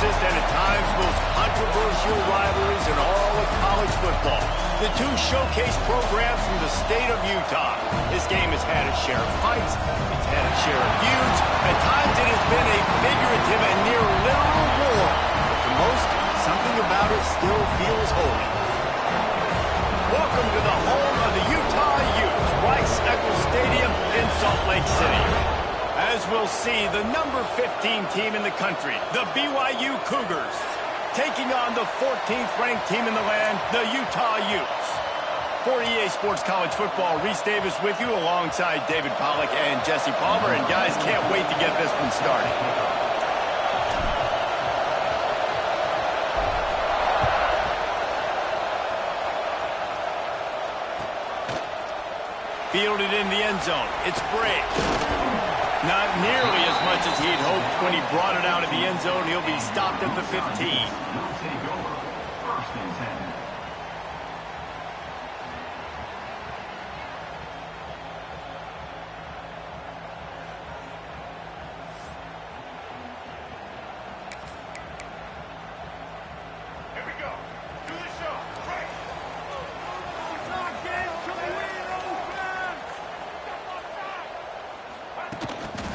closest and at times most controversial rivalries in all of college football. The two showcase programs from the state of Utah. This game has had its share of fights, it's had its share of feuds. At times it has been a figurative and near literal war. But to most, something about it still feels holy. Welcome to the home of the Utah Utes, Rice-Eccles Stadium in Salt Lake City. As we'll see, the number 15 team in the country, the BYU Cougars, taking on the 14th ranked team in the land, the Utah Utes. For EA Sports College Football, Reese Davis with you alongside David Pollack and Jesse Palmer. And guys, can't wait to get this one started. Fielded in the end zone. It's Bray. Not nearly as much as he'd hoped when he brought it out of the end zone. He'll be stopped at the 15.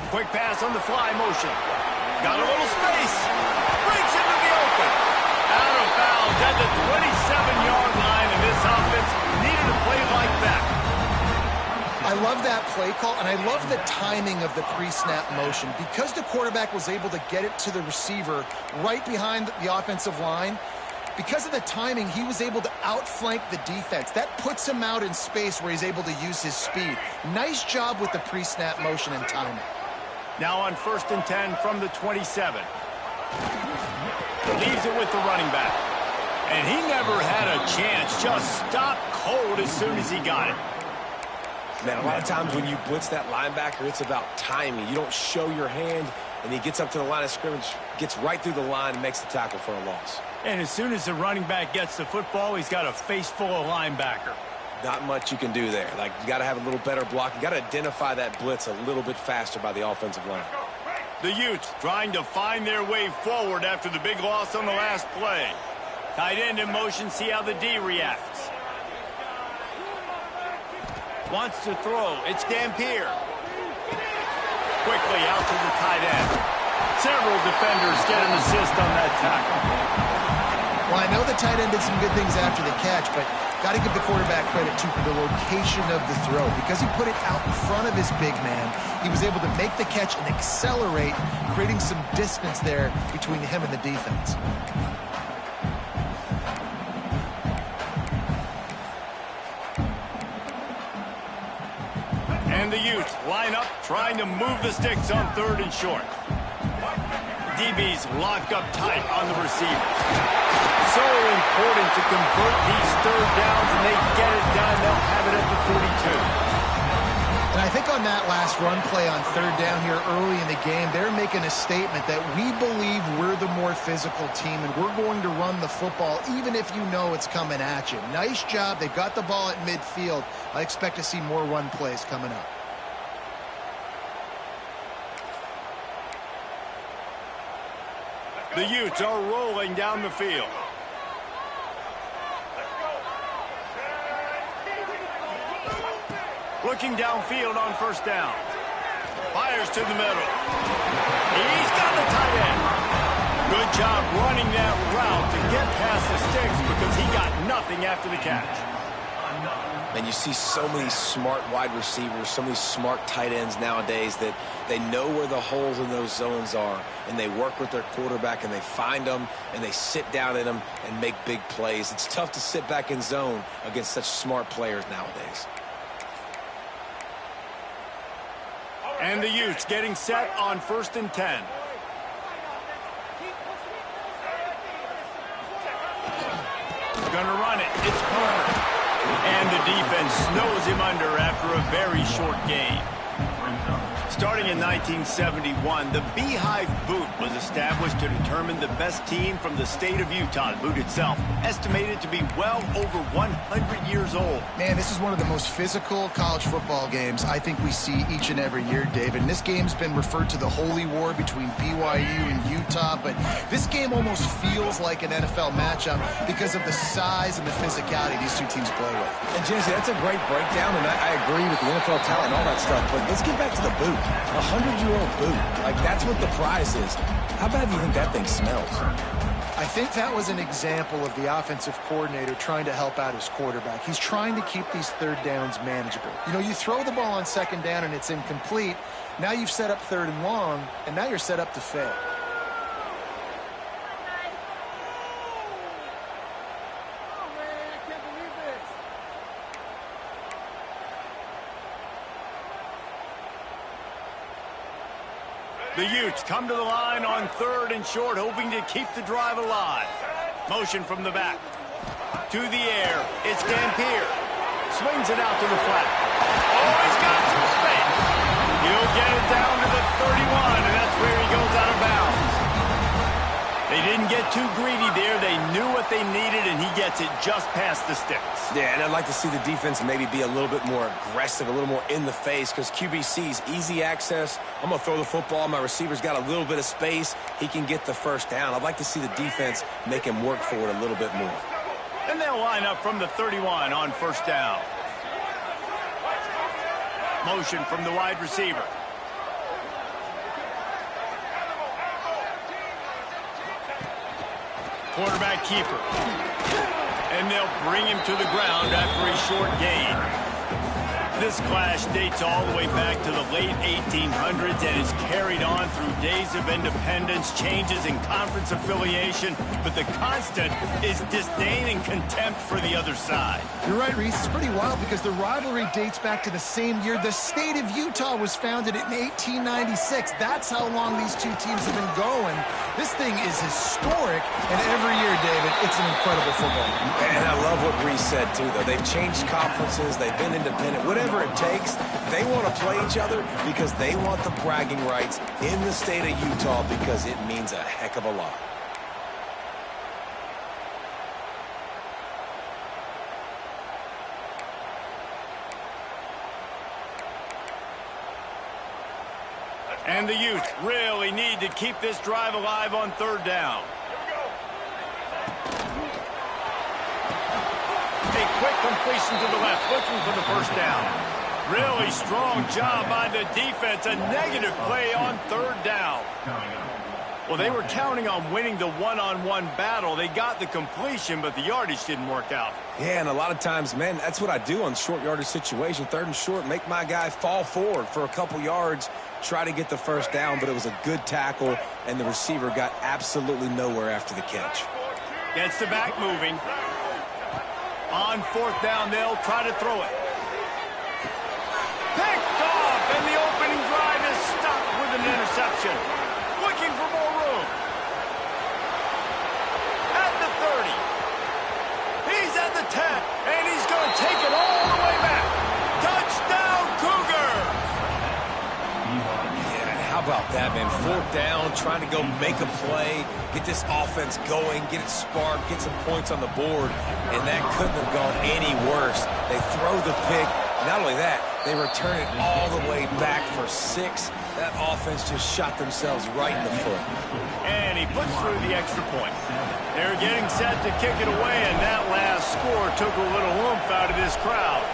Quick pass on the fly motion. Got a little space. Breaks into the open. Out of bounds at the 27-yard line, and this offense needed a play like that. I love that play call, and I love the timing of the pre-snap motion. Because the quarterback was able to get it to the receiver right behind the offensive line, because of the timing, he was able to outflank the defense. That puts him out in space where he's able to use his speed. Nice job with the pre-snap motion and timing. Now on 1st and 10 from the 27. Leaves it with the running back. And he never had a chance. Just stopped cold as soon as he got it. Man, a lot of times when you blitz that linebacker, it's about timing. You don't show your hand, and he gets up to the line of scrimmage, gets right through the line, and makes the tackle for a loss. And as soon as the running back gets the football, he's got a face full of linebacker. Not much you can do there. Like, you got to have a little better block. You got to identify that blitz a little bit faster by the offensive line. The Utes trying to find their way forward after the big loss on the last play. Tight end in motion, see how the D reacts. Wants to throw. It's Dampier. Quickly out to the tight end. Several defenders get an assist on that tackle. Well, I know the tight end did some good things after the catch, but got to give the quarterback credit, too, for the location of the throw. Because he put it out in front of his big man, he was able to make the catch and accelerate, creating some distance there between him and the defense. And the Utes line up, trying to move the sticks on 3rd and short. DB's locked up tight on the receivers. So important to convert these 3rd downs, and they get it done. They'll have it at the 42. And I think on that last run play on 3rd down here early in the game, they're making a statement that we believe we're the more physical team, and we're going to run the football even if you know it's coming at you. Nice job. They got the ball at midfield. I expect to see more run plays coming up. The Utes are rolling down the field. Looking downfield on 1st down. Fires to the middle. He's got the tight end. Good job running that route to get past the sticks because he got nothing after the catch. And you see so many smart wide receivers, so many smart tight ends nowadays that they know where the holes in those zones are, and they work with their quarterback, and they find them, and they sit down in them and make big plays. It's tough to sit back in zone against such smart players nowadays. And the Utes getting set on 1st and 10. Gonna run it. It's Palmer. And the defense snows him under after a very short gain. Starting in 1971, the Beehive Boot was established to determine the best team from the state of Utah. The boot itself, estimated to be well over 100 years old. Man, this is one of the most physical college football games I think we see each and every year, David. And this game's been referred to the Holy War between BYU and Utah, but this game almost feels like an NFL matchup because of the size and the physicality these two teams play with. And, Jesse, that's a great breakdown, and I agree with the NFL talent and all that stuff, but let's get back to the boot. 100-year-old boot. Like, that's what the prize is. How bad do you think that thing smells? I think that was an example of the offensive coordinator trying to help out his quarterback. He's trying to keep these third downs manageable. You know, you throw the ball on second down and it's incomplete. Now you've set up third and long, and now you're set up to fail. The Utes come to the line on third and short, hoping to keep the drive alive. Motion from the back. To the air. It's Dampier. Swings it out to the flat. Oh, he's got some space. He'll get it down to the 31, and that's where he goes out of bounds. They didn't get too greedy there. They knew what they needed, and he gets it just past the sticks. Yeah, and I'd like to see the defense maybe be a little bit more aggressive, a little more in the face, because QBC's easy access. I'm going to throw the football. My receiver's got a little bit of space. He can get the first down. I'd like to see the defense make him work for it a little bit more. And they'll line up from the 31 on first down. Motion from the wide receiver. Quarterback keeper. And they'll bring him to the ground after a short gain. This clash dates all the way back to the late 1800s and is carried on through days of independence, changes in conference affiliation, but the constant is disdain and contempt for the other side. You're right, Reese. It's pretty wild because the rivalry dates back to the same year the state of Utah was founded in 1896. That's how long these two teams have been going. This thing is historic, and every year, David, it's an incredible football game. And I love what Reese said, too, though. They've changed conferences. They've been independent. Whatever it takes, they want to play each other because they want the bragging rights in the state of Utah because it means a heck of a lot. And the Utes really need to keep this drive alive on third down. A quick completion to the left, looking for the first down. Really strong job by the defense. A negative play on third down. Well, they were counting on winning the one-on-one battle. They got the completion, but the yardage didn't work out. Yeah, and a lot of times, man, that's what I do on short yardage situation. Third and short, make my guy fall forward for a couple yards, try to get the first down, but it was a good tackle, and the receiver got absolutely nowhere after the catch. Gets the back moving. On fourth down, they'll try to throw it. Picked off, and the opening drive is stopped with an interception. Looking for more room. At the 30. He's at the 10, and he's going to take it all the way back. Touchdown, Cougars! Yeah, how about that, man? Fourth down, trying to go make a play, get this offense going, get it sparked, get some points on the board, and that couldn't have gone any worse. They throw the pick. Not only that, they return it all the way back for 6. That offense just shot themselves right in the foot. And he puts through the extra point. They're getting set to kick it away, and that last score took a little oomph out of this crowd.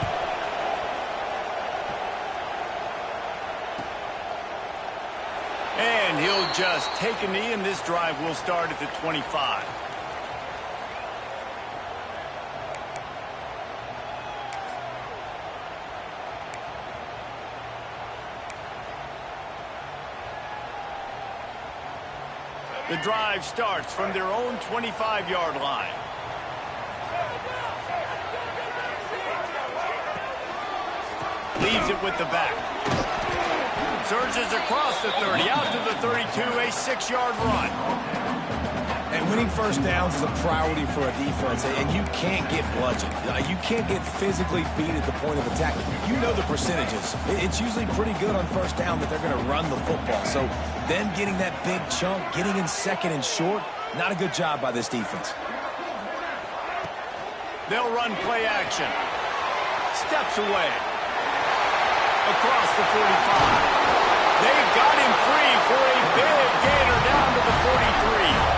And he'll just take a knee, and this drive will start at the 25. The drive starts from their own 25-yard line. Leaves it with the back. Surges across the 30, out to the 32, a 6-yard run. And Winning first downs is a priority for a defense, and you can't get bludgeoned. You can't get physically beat at the point of attack. You know the percentages. It's usually pretty good on first down that they're going to run the football. So them getting that big chunk, getting in second and short, not a good job by this defense. They'll run play action. Steps away. Across the 45. They've got him free for a big gainer down to the 43.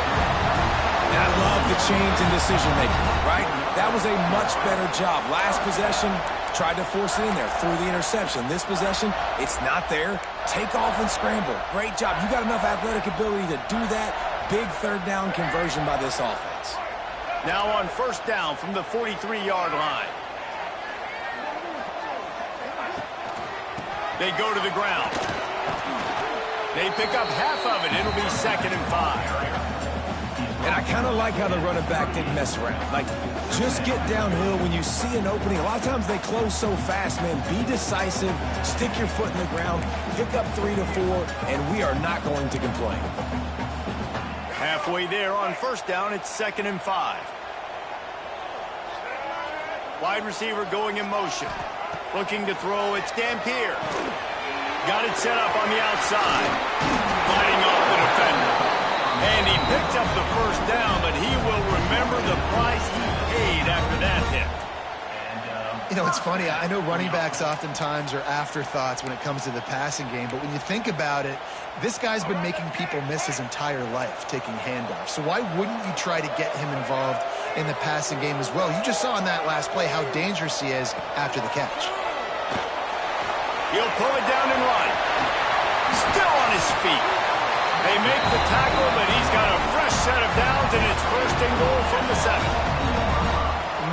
And I love the change in decision-making, right? That was a much better job. Last possession, tried to force it in there, threw the interception. This possession, it's not there. Take off and scramble. Great job. You got enough athletic ability to do that. Big third down conversion by this offense. Now on first down from the 43-yard line. They go to the ground. They pick up half of it. It'll be 2nd and 5. And I kind of like how the running back didn't mess around. Like, just get downhill when you see an opening. A lot of times they close so fast, man. Be decisive. Stick your foot in the ground. Pick up 3 to 4, and we are not going to complain. Halfway there on first down, it's 2nd and 5. Wide receiver going in motion. Looking to throw, it's Dampier. Got it set up on the outside. Fighting off the defender. And he picks up the first down, but he will remember the price he paid after that hit. You know, it's funny. I know running backs oftentimes are afterthoughts when it comes to the passing game, but when you think about it, this guy's been making people miss his entire life taking handoffs. So why wouldn't you try to get him involved in the passing game as well? You just saw in that last play how dangerous he is after the catch. He'll pull it down and run. Still on his feet. They make the tackle, but he's got a fresh set of downs, and it's 1st and goal from the 7.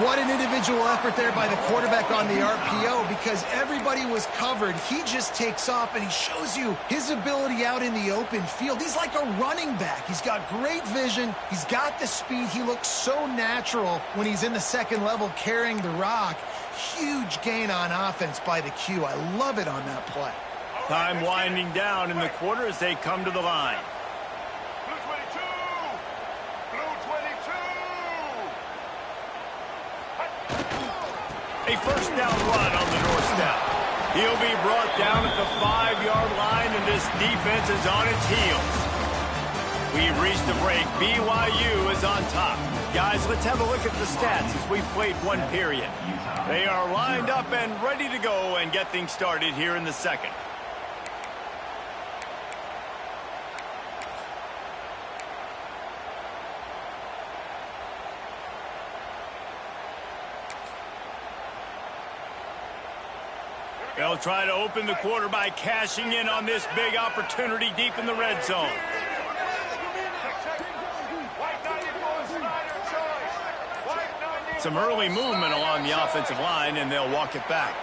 What an individual effort there by the quarterback on the RPO, because everybody was covered. He just takes off, and he shows you his ability out in the open field. He's like a running back. He's got great vision. He's got the speed. He looks so natural when he's in the second level carrying the rock. Huge gain on offense by the Q. I love it on that play. Time winding down in the quarter as they come to the line. Blue 22! Blue 22! A first down run on the doorstep. He'll be brought down at the 5-yard line, and this defense is on its heels. We've reached the break. BYU is on top. Guys, let's have a look at the stats as we've played one period. They are lined up and ready to go and get things started here in the second. They'll try to open the quarter by cashing in on this big opportunity deep in the red zone. Some early movement along the offensive line, and they'll walk it back.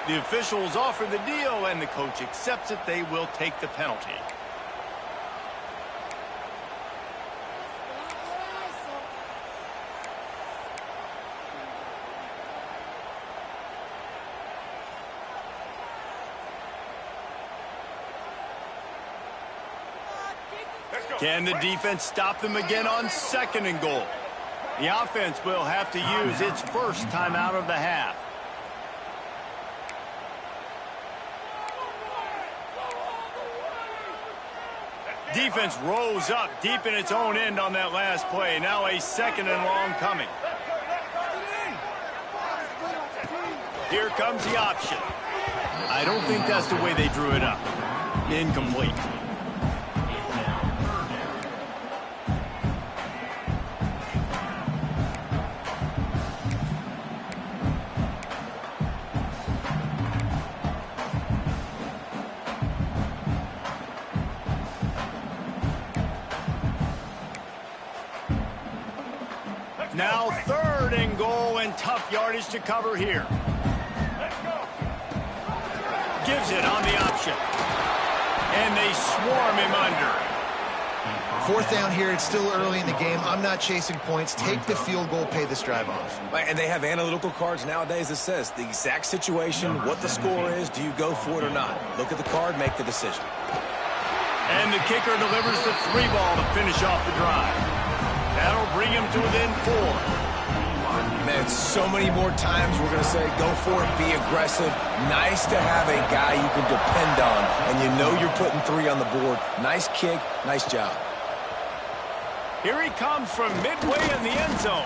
The officials offer the deal, and the coach accepts it. They will take the penalty. Can the defense stop them again on 2nd and goal? The offense will have to use its first timeout of the half. Defense rose up deep in its own end on that last play. Now a 2nd and long coming. Here comes the option. I don't think that's the way they drew it up. Incomplete. Now 3rd and goal, and tough yardage to cover here. Gives it on the option. And they swarm him under. 4th down here. It's still early in the game. I'm not chasing points. Take the field goal, pay this drive off. And they have analytical cards nowadays that says the exact situation, what the score is, do you go for it or not? Look at the card, make the decision. And the kicker delivers the 3 ball to finish off the drive. That'll bring him to within 4. Man, so many more times we're going to say, go for it, be aggressive. Nice to have a guy you can depend on, and you know you're putting 3 on the board. Nice kick, nice job. Here he comes from midway in the end zone.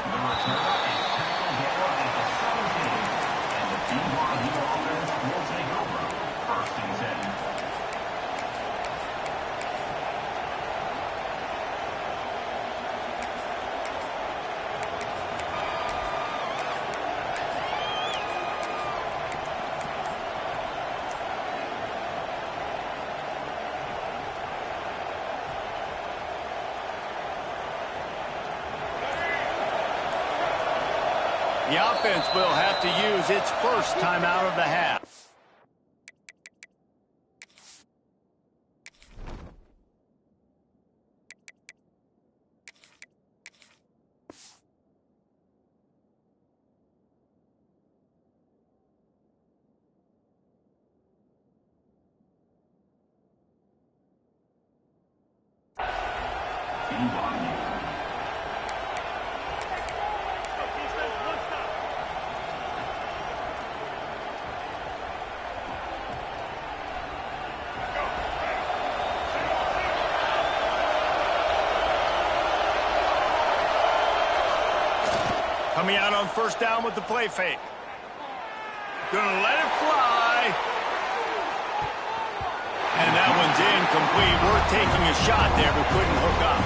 The offense will have to use its first timeout of the half. Coming out on first down with the play fake. Gonna let it fly. And that one's incomplete. We're taking a shot there, but couldn't hook up.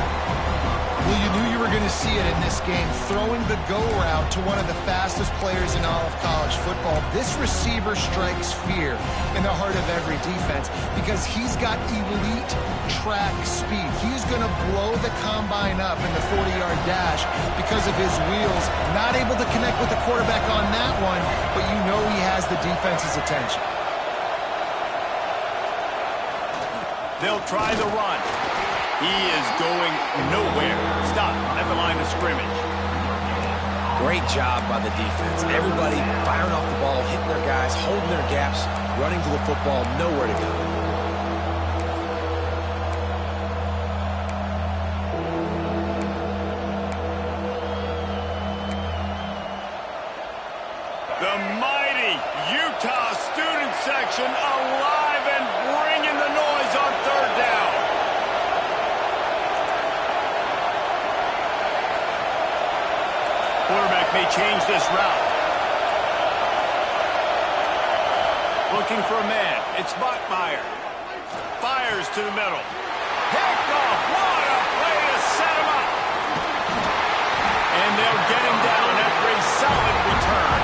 Well, you knew you were going to see it in this game. Throwing the go route to one of the fastest players in all of college football. This receiver strikes fear in the heart of every defense because he's got elite track speed. He's going to blow the combine up in the 40-yard dash because of his wheels. Not able to connect with the quarterback on that one, but you know he has the defense's attention. They'll try the run. He is going nowhere. Stop at the line of scrimmage. Great job by the defense. Everybody firing off the ball, hitting their guys, holding their gaps, running to the football, nowhere to go. The mighty Utah student section alive and bringing the noise on third down. Quarterback may change this route. Looking for a man. It's Bachmeier. Fires to the middle. Picked off. What a play to set him up. And they'll get him down after a solid return.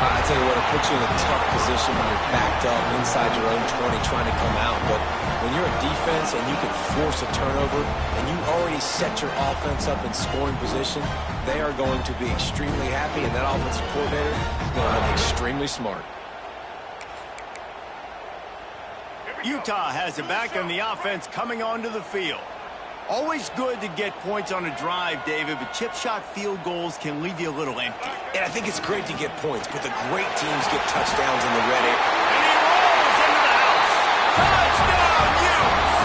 I tell you what, it puts you in a tough position when you're backed up inside your own 20 trying to come out. But when you're a defense and you can force a turnover and you already set your offense up in scoring position, they are going to be extremely happy, and that offensive coordinator is going to look extremely smart. Utah has it back on the offense coming onto the field. Always good to get points on a drive, David, but chip shot field goals can leave you a little empty. And I think it's great to get points, but the great teams get touchdowns in the red area. And he rolls into the house. Touchdown, Utes!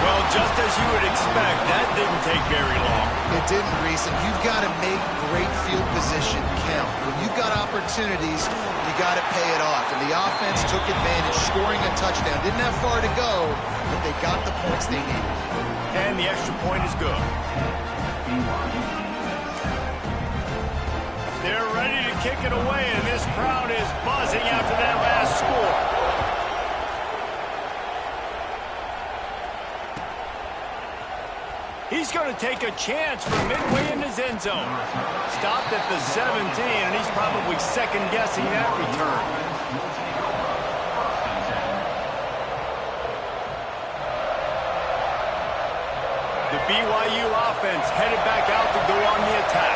Well, just as you would expect, that didn't take very long. It didn't, Reese, and you've got to make great field position count. When you've got opportunities, you got to pay it off. And the offense took advantage, scoring a touchdown. Didn't have far to go, but they got the points they needed. And the extra point is good. They're ready to kick it away, and this crowd is buzzing after that last score. He's going to take a chance from midway in his end zone. Stopped at the 17, and he's probably second-guessing that return. The BYU offense headed back out to go on the attack.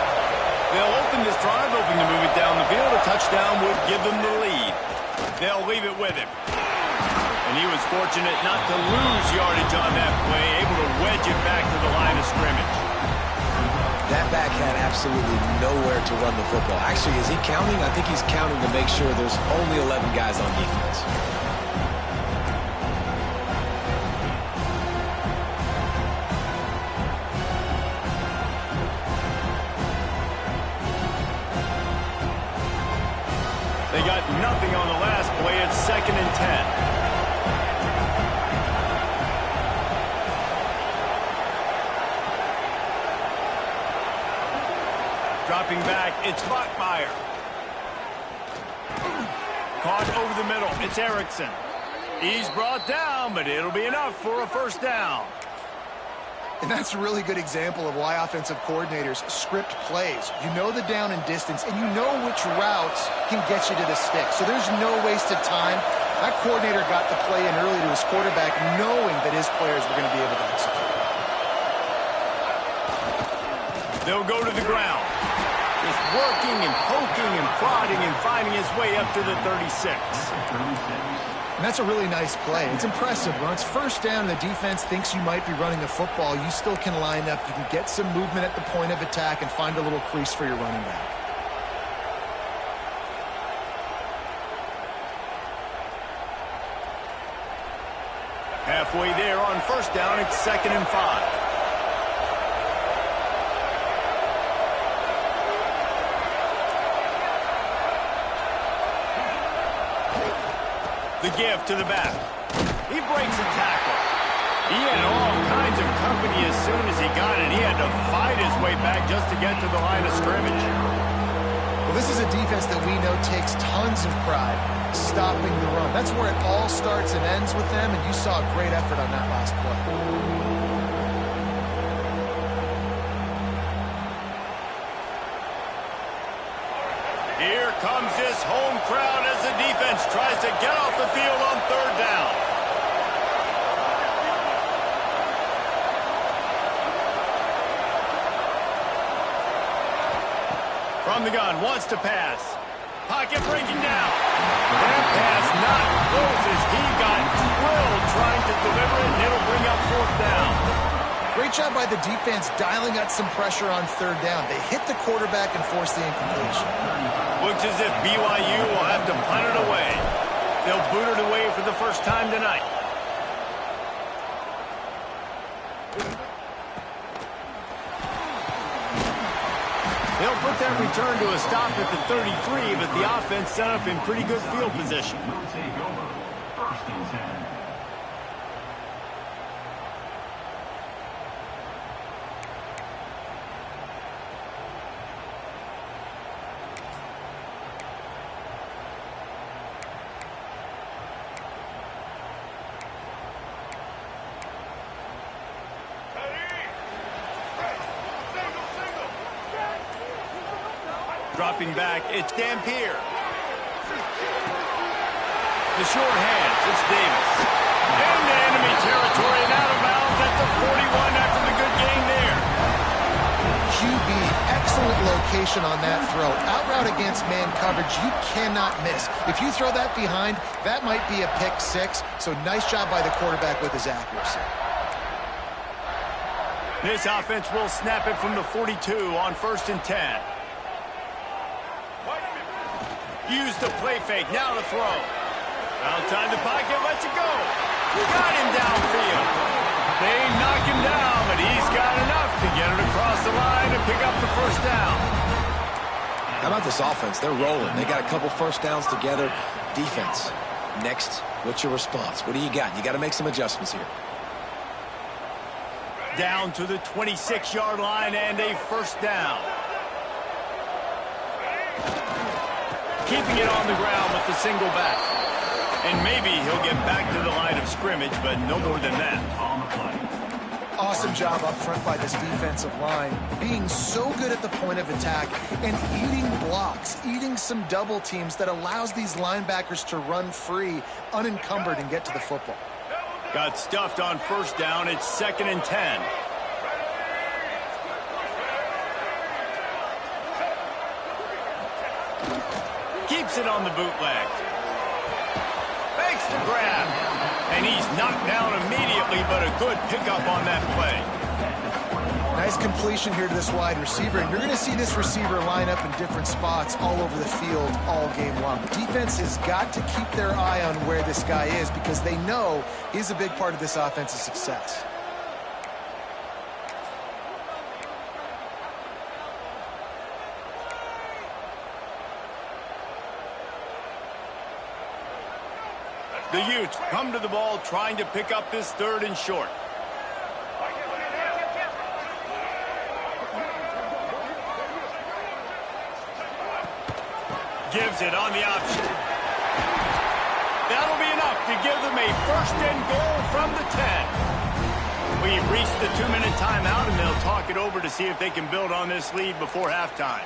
They'll open this drive, hoping to move it down the field. A touchdown would give them the lead. They'll leave it with him. And he was fortunate not to lose yardage on that play, able to wedge it back to the line of scrimmage. That back had absolutely nowhere to run the football. Actually, is he counting? I think he's counting to make sure there's only 11 guys on defense. Dropping back, it's Bachmeier. Caught over the middle, it's Erickson. He's brought down, but it'll be enough for a first down. And that's a really good example of why offensive coordinators script plays. You know the down and distance, and you know which routes can get you to the stick. So there's no wasted time. That coordinator got the play in early to his quarterback, knowing that his players were going to be able to execute. They'll go to the ground. Just working and poking and prodding and finding his way up to the 36. And that's a really nice play. It's impressive. When it's first down, the defense thinks you might be running a football. You still can line up. You can get some movement at the point of attack and find a little crease for your running back. Halfway there on first down, it's 2nd and 5. The give to the back. He breaks a tackle. He had all kinds of company as soon as he got it. He had to fight his way back just to get to the line of scrimmage. Well, this is a defense that we know takes tons of pride stopping the run. That's where it all starts and ends with them, and you saw a great effort on that last play. Here comes this home crowd as the defense tries to get off the field on 3rd down. From the gun, wants to pass. Pocket breaking down. That pass not close as he got drilled trying to deliver it, and it'll bring up 4th down. Great job by the defense dialing out some pressure on 3rd down. They hit the quarterback and forced the incompletion. Looks as if BYU will have to punt it away. They'll boot it away for the first time tonight. They'll put that return to a stop at the 33, but the offense set up in pretty good field position. Dropping back, it's Dampier. The short hands, it's Davis. Into enemy territory and out of bounds at the 41 after the good gain there. QB, excellent location on that throw. Out route against man coverage, you cannot miss. If you throw that behind, that might be a pick 6. So nice job by the quarterback with his accuracy. This offense will snap it from the 42 on 1st and 10. Use the play fake, now to throw. Outside the pocket, lets it go. Got him downfield. They knock him down, but he's got enough to get it across the line and pick up the first down. How about this offense? They're rolling. They got a couple first downs together. Defense. Next, what's your response? What do you got? You got to make some adjustments here. Down to the 26-yard line and a first down. Keeping it on the ground with the single back. And maybe he'll get back to the line of scrimmage, but no more than that. Awesome job up front by this defensive line, being so good at the point of attack and eating blocks, eating some double teams that allows these linebackers to run free, unencumbered, and get to the football. Got stuffed on first down. It's 2nd and 10. Keeps it on the bootleg. Makes the grab. And he's knocked down immediately, but a good pickup on that play. Nice completion here to this wide receiver. And you're going to see this receiver line up in different spots all over the field all game long. The defense has got to keep their eye on where this guy is because they know he's a big part of this offense's success. The Utes come to the ball trying to pick up this 3rd and short. gives it on the option. That'll be enough to give them a first and goal from the 10. We've reached the 2-minute timeout, and they'll talk it over to see if they can build on this lead before halftime.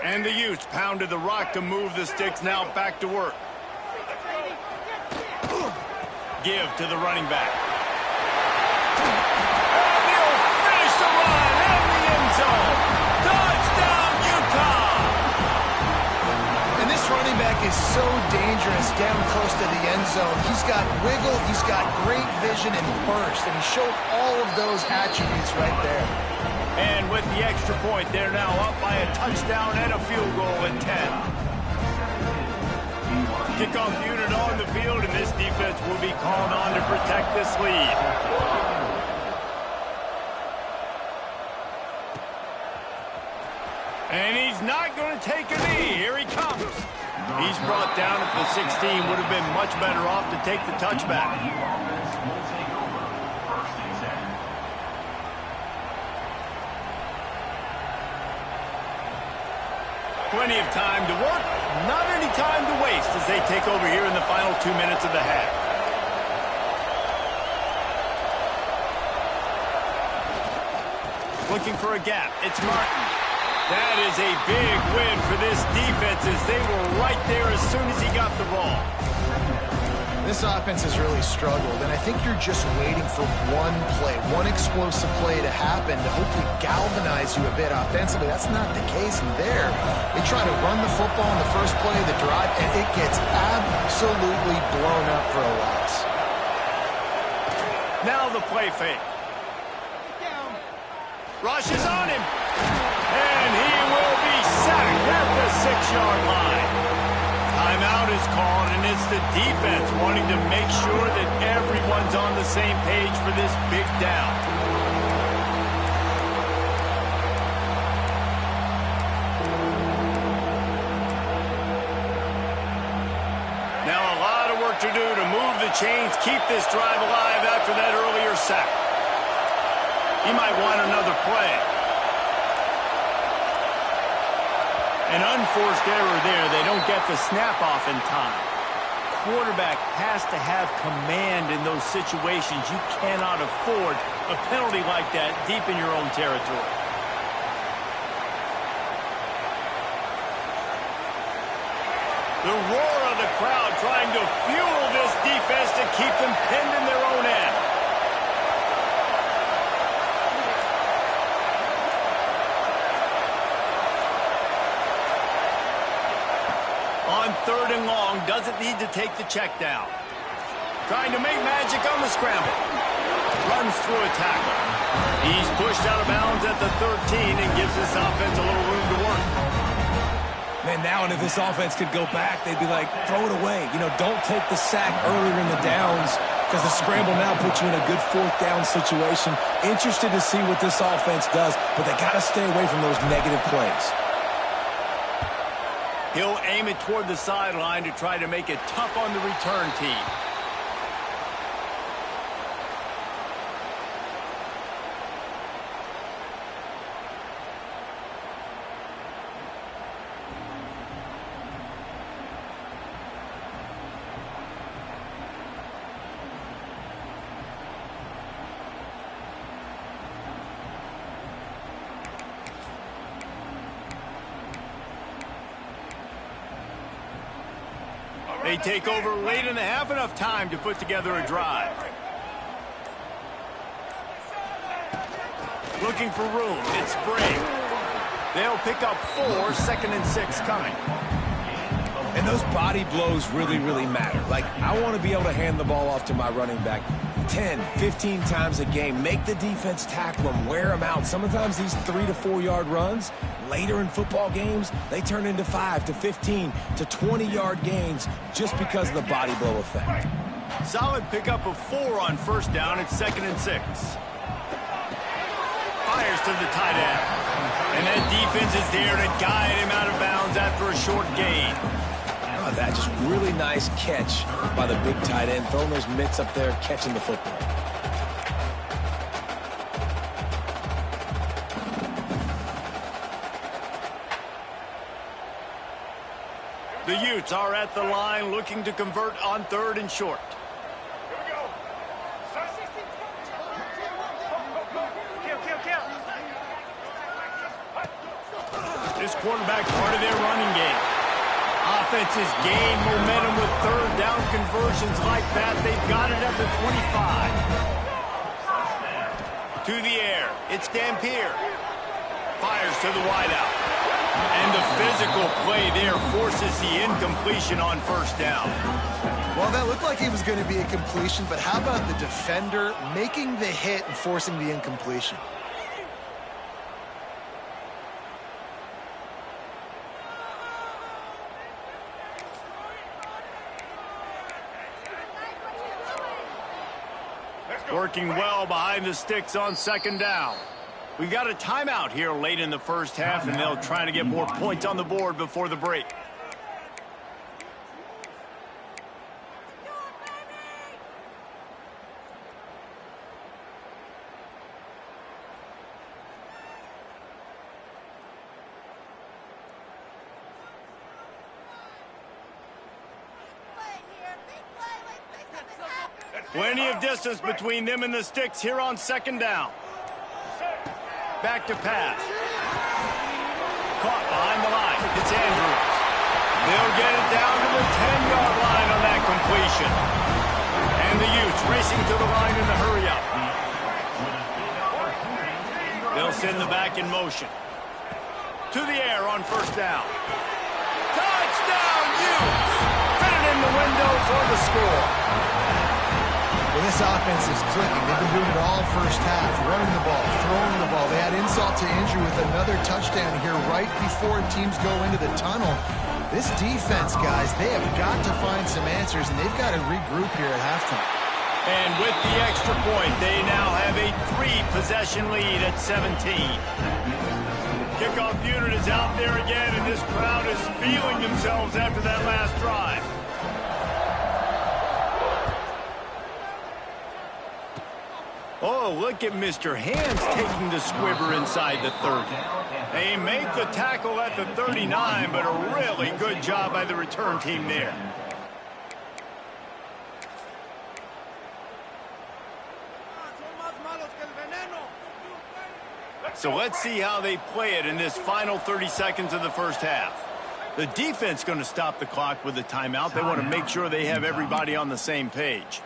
And the Utes pounded the rock to move the sticks, now back to work. Give to the running back. And he'll finish the run in the end zone. Touchdown, Utah! And this running back is so dangerous down close to the end zone. He's got wiggle, he's got great vision and burst, and he showed all of those attributes right there. And with the extra point, they're now up by a touchdown and a field goal at 10. Kickoff unit on the field, and this defense will be called on to protect this lead. And he's not going to take a knee. Here he comes. He's brought down at the 16. Would have been much better off to take the touchback. Plenty of time to work, not any time to waste as they take over here in the final 2 minutes of the half. Looking for a gap. It's Martin. That is a big win for this defense as they were right there as soon as he got the ball. This offense has really struggled, and I think you're just waiting for one play, one explosive play to happen to hopefully galvanize you a bit offensively. That's not the case in there. They try to run the football in the first play of the drive, and it gets absolutely blown up for a loss. Now the play fake. Rush is on him, and he will be sacked at the 6-yard line. Timeout is called, and it's the defense wanting to make sure that everyone's on the same page for this big down. Now a lot of work to do to move the chains, keep this drive alive after that earlier sack. He might want another play. An unforced error there. They don't get the snap off in time. Quarterback has to have command in those situations. You cannot afford a penalty like that deep in your own territory. The roar of the crowd trying to fuel this defense to keep them pinned in their own end. On 3rd and long, doesn't need to take the check down. Trying to make magic on the scramble. Runs through a tackle. He's pushed out of bounds at the 13 and gives this offense a little room to work. Man, now and if this offense could go back, they'd be like, throw it away. You know, don't take the sack earlier in the downs because the scramble now puts you in a good 4th down situation. Interested to see what this offense does, but they got to stay away from those negative plays. He'll aim it toward the sideline to try to make it tough on the return team. They take over late in the half, enough time to put together a drive. Looking for room, it's Brave. They'll pick up 4, 2nd and 6 coming. And those body blows really, really matter. Like, I want to be able to hand the ball off to my running back 10, 15 times a game. Make the defense tackle them, wear them out. Sometimes these 3 to 4 yard runs, later in football games, they turn into 5 to 15 to 20-yard gains just because of the body blow effect. Solid pickup of 4 on 1st down. It's 2nd and 6. fires to the tight end. And that defense is there to guide him out of bounds after a short gain. How about that? Just really nice catch by the big tight end, throwing those mitts up there, catching the football. The Utes are at the line looking to convert on 3rd and short. Here we go. This quarterback part of their running game. Offenses gain momentum with 3rd down conversions like that. They've got it at the 25. To the air. It's Dampier. Fires to the wideout. And the physical play there forces the incompletion on 1st down. Well, that looked like it was going to be a completion, but how about the defender making the hit and forcing the incompletion? Working well behind the sticks on 2nd down. We got a timeout here late in the 1st half, and they'll try to get more points on the board before the break. Plenty of distance between them and the sticks here on 2nd down. Back to pass. Caught behind the line. It's Andrews. They'll get it down to the 10-yard line on that completion. And the Utes racing to the line in the hurry-up. They'll send the back in motion. To the air on 1st down. Touchdown, Utes! Fit it in the window for the score. Well, this offense is clicking. They've been doing it all 1st half, running the ball, throwing the ball. They had insult to injury with another touchdown here right before teams go into the tunnel. This defense, guys, they have got to find some answers, and they've got to regroup here at halftime. And with the extra point, they now have a 3-possession lead at 17. Kickoff unit is out there again, and this crowd is feeling themselves after that last drive. Oh, look at Mr. Hands taking the squibber inside the 30. They make the tackle at the 39, but a really good job by the return team there. So let's see how they play it in this final 30 seconds of the 1st half. The defense going to stop the clock with a timeout. They want to make sure they have everybody on the same page.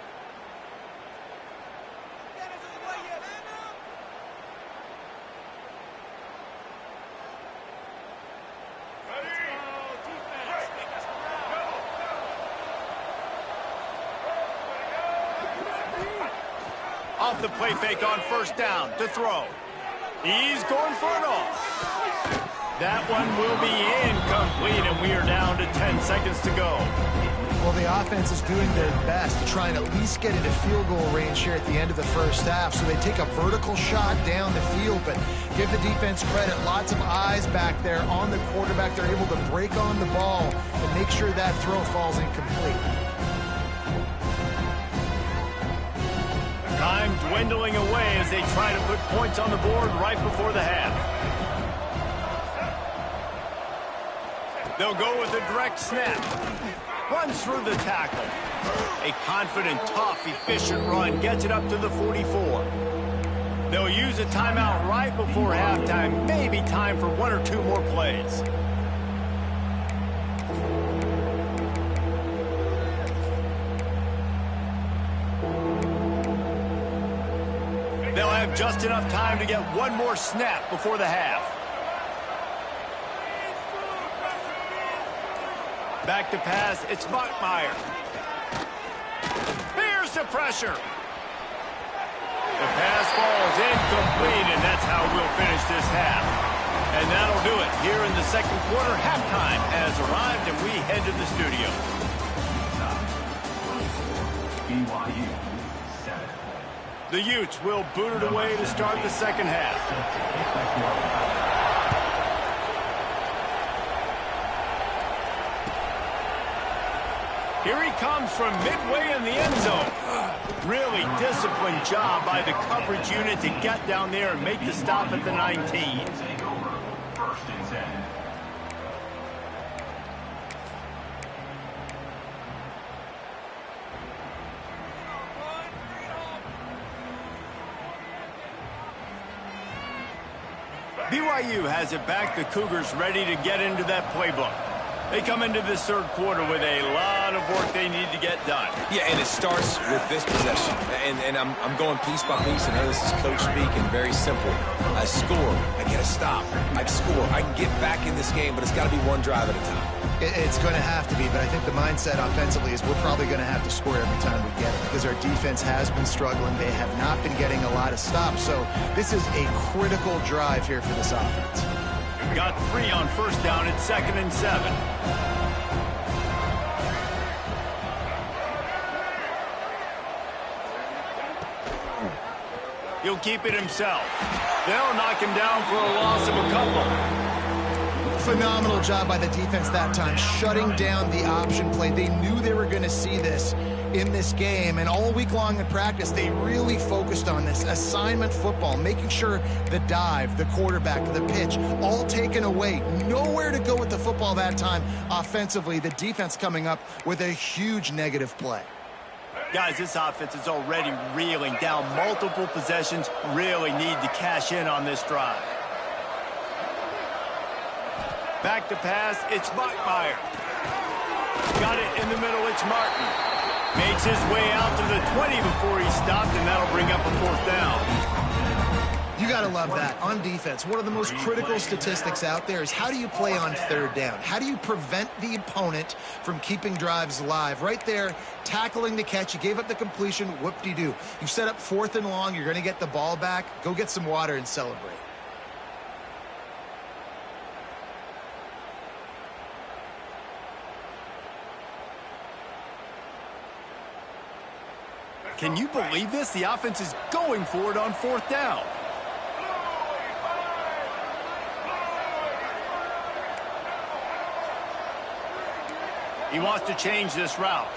Off the play fake on 1st down to throw. He's going for it all. That one will be incomplete, and we are down to 10 seconds to go. Well, the offense is doing their best to try and at least get into field goal range here at the end of the 1st half. So they take a vertical shot down the field, but give the defense credit. Lots of eyes back there on the quarterback. They're able to break on the ball and make sure that throw falls incomplete. Time dwindling away as they try to put points on the board right before the half. They'll go with a direct snap. Runs through the tackle. A confident, tough, efficient run gets it up to the 44. They'll use a timeout right before halftime. Maybe time for 1 or 2 more plays. They'll have just enough time to get 1 more snap before the half. Back to pass, it's Bachmeier. Here's the pressure. The pass falls incomplete, and that's how we'll finish this half. And that'll do it. Here in the 2nd quarter, halftime has arrived, and we head to the studio. BYU 7. The Utes will boot it away to start the second half. Here he comes from midway in the end zone. Really disciplined job by the coverage unit to get down there and make the stop at the 19. BYU has it back. The Cougars ready to get into that playbook. They come into this third quarter with a lot of work they need to get done. Yeah, and it starts with this possession. And I'm going piece by piece, and hey, this is coach speaking, very simple. I score, I get a stop, I score. I can get back in this game, but it's got to be one drive at a time. It's going to have to be, but I think the mindset offensively is we're probably going to have to score every time we get it because our defense has been struggling. They have not been getting a lot of stops, so this is a critical drive here for this offense. Got 3 on first down at 2nd and 7. He'll keep it himself. They'll knock him down for a loss of a couple. Phenomenal job by the defense that time, shutting down the option play. They knew they were going to see this in this game, and all week long in practice, they really focused on this assignment football, making sure the dive, the quarterback, the pitch, all taken away. Nowhere to go with the football that time offensively. The defense coming up with a huge negative play. Guys, this offense is already reeling down multiple possessions. Really need to cash in on this drive. Back to pass, it's Bachmeier. Got it in the middle, it's Martin. Makes his way out to the 20 before he stopped, and that'll bring up a 4th down. You got to love that. On defense, one of the most critical statistics out there is how do you play on 3rd down? How do you prevent the opponent from keeping drives alive? Right there, tackling the catch. You gave up the completion, whoop-de-doo. You set up 4th and long. You're going to get the ball back. Go get some water and celebrate. Can you believe this? The offense is going for it on 4th down. He wants to change this route.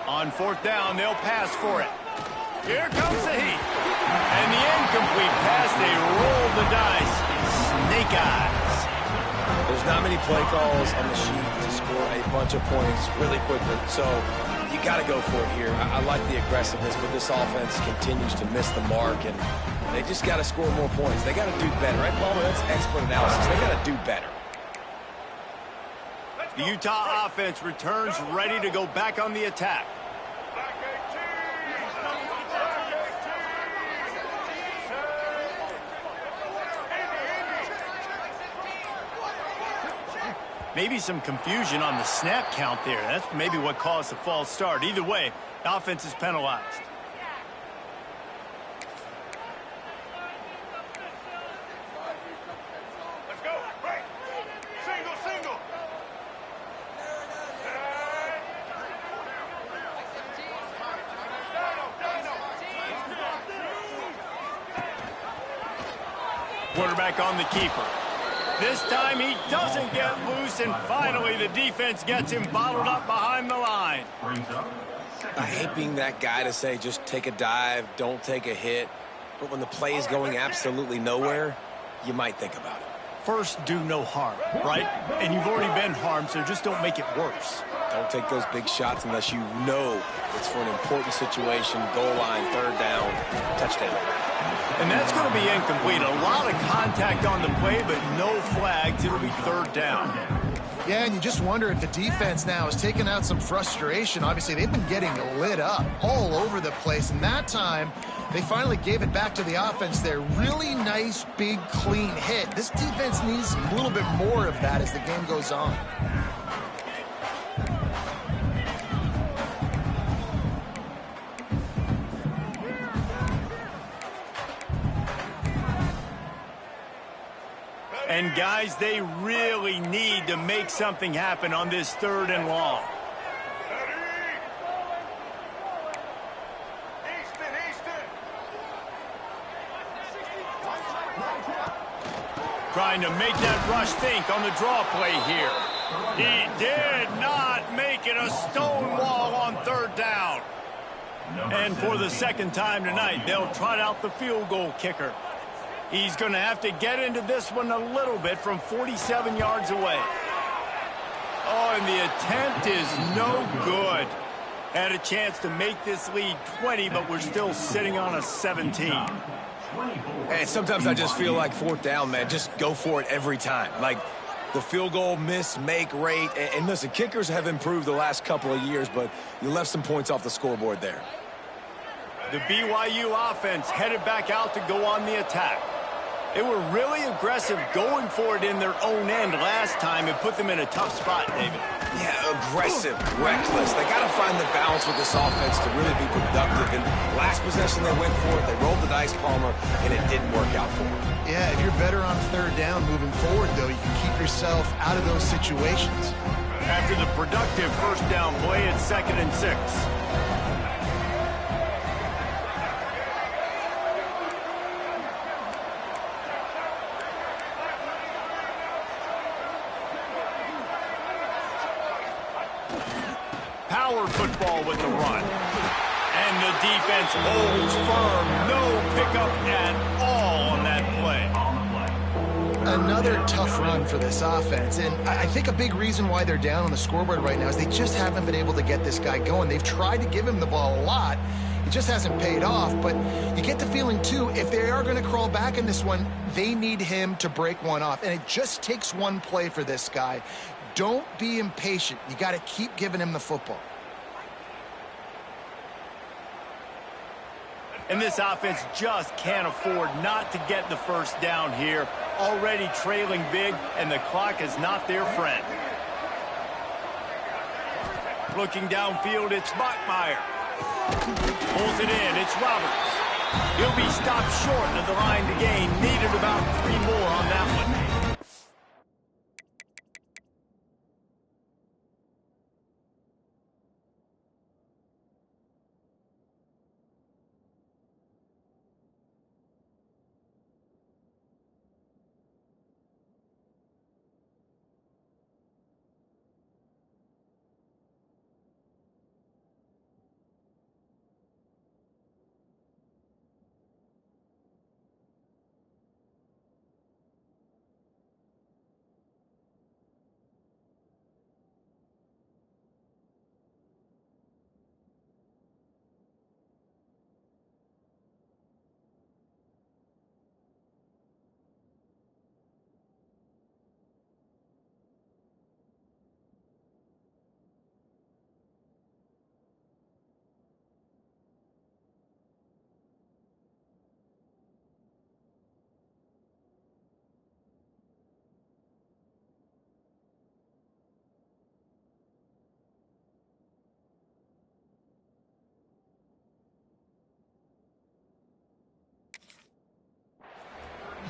On 4th down, they'll pass for it. Here comes the heat. And the incomplete pass, they roll the dice. Snake eyes. There's not many play calls on the sheet to score a bunch of points really quickly, so you got to go for it here. I like the aggressiveness, but this offense continues to miss the mark, and they just got to score more points. They got to do better, right, Palmer? That's expert analysis. They got to do better. The Utah offense returns ready to go back on the attack. Maybe some confusion on the snap count there. That's maybe what caused the false start. Either way, the offense is penalized. Let's go. Break. Single. Quarterback on the keeper. This time he doesn't get loose, and finally the defense gets him bottled up behind the line. I hate being that guy to say just take a dive, don't take a hit. But when the play is going absolutely nowhere, you might think about it. First, do no harm, right? And you've already been harmed, so just don't make it worse. Don't take those big shots unless you know it's for an important situation, goal line, 3rd down, touchdown. And that's going to be incomplete. A lot of contact on the play, but no flags. It'll be 3rd down. Yeah, and you just wonder if the defense now is taking out some frustration. Obviously, they've been getting lit up all over the place. And that time, they finally gave it back to the offense there. Really nice, big, clean hit. This defense needs a little bit more of that as the game goes on. And, guys, they really need to make something happen on this 3rd and long. Trying to make that rush think on the draw play here. He did not make it a stone wall on third down. And for the second time tonight, they'll trot out the field goal kicker. He's going to have to get into this one a little bit from 47 yards away. Oh, and the attempt is no good. Had a chance to make this lead 20, but we're still sitting on a 17. And sometimes I just feel like fourth down, man, just go for it every time. Like the field goal miss-make rate. And listen, kickers have improved the last couple of years, but you left some points off the scoreboard there. The BYU offense headed back out to go on the attack. They were really aggressive going for it in their own end last time and put them in a tough spot, David. Yeah, aggressive, reckless. They got to find the balance with this offense to really be productive. And last possession they went for it, they rolled the dice, Palmer, and it didn't work out for them. Yeah, if you're better on third down moving forward, though, you can keep yourself out of those situations. After the productive first down play, it's 2nd and 6. Power football with the run. And the defense holds firm. No pickup at all on that play. Another tough run for this offense. And I think a big reason why they're down on the scoreboard right now is they just haven't been able to get this guy going. They've tried to give him the ball a lot. It just hasn't paid off. But you get the feeling, too, if they are going to crawl back in this one, they need him to break one off. And it just takes one play for this guy. Don't be impatient. You got to keep giving him the football. And this offense just can't afford not to get the first down here. Already trailing big, and the clock is not their friend. Looking downfield, it's Bachmeier. Pulls it in, it's Roberts. He'll be stopped short of the line to gain. Needed about 3 more on that one.